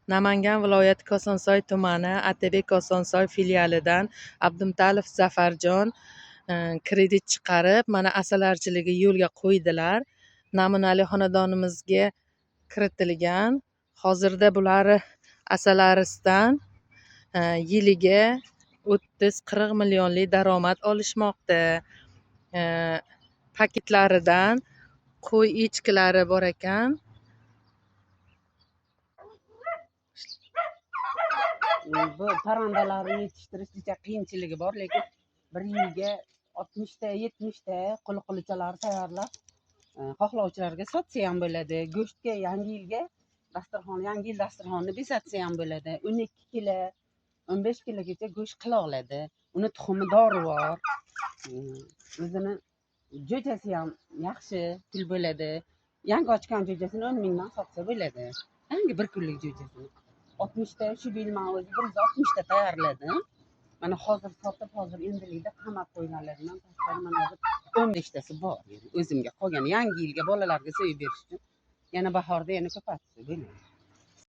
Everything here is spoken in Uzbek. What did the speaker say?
Namangan viloyati Kosonsoy tumani Atabek Kosonsoy filialidan Abdumtalov Zafarjon kredit chiqarib, mana asalarichiligi yo'lga qo'ydilar. Namunali xonadonimizga kiritilgan. Hozirda bular asalaridan yiliga 30-40 millionlik daromad olishmoqda. Paketlaridan qo'y echkilari bor ekan. Bu parrandalarni yetishtirish juda qiyinchiligi bor, lekin bir yilga 60 ta 70 ta qilichalar tayyorlab xohlovchilarga sotsa ham bo'ladi. Go'shtga yangi yil dasturxonni besatsa ham bo'ladi. 12 kilo 15 kilogacha go'sht qila oladi. Uni tuxumi dorivor, o'zini jo'jasi ham yaxshi pul bo'ladi. Yangi ochgan jo'jasini 10 mingdan sotsa bo'ladi. Yangi bir kunlik jo'jasini 60 ta shu bilman o'zi 160 ta tayyorladim. Mana hozir sotib, hozir endilikda qamab qo'yganlarimdan tashqari mana hozir 15 tasi bor. O'zimga qolgan yangi yilga bolalarga so'yib berish uchun yana bahorda yana ko'paytirsa bo'ladi.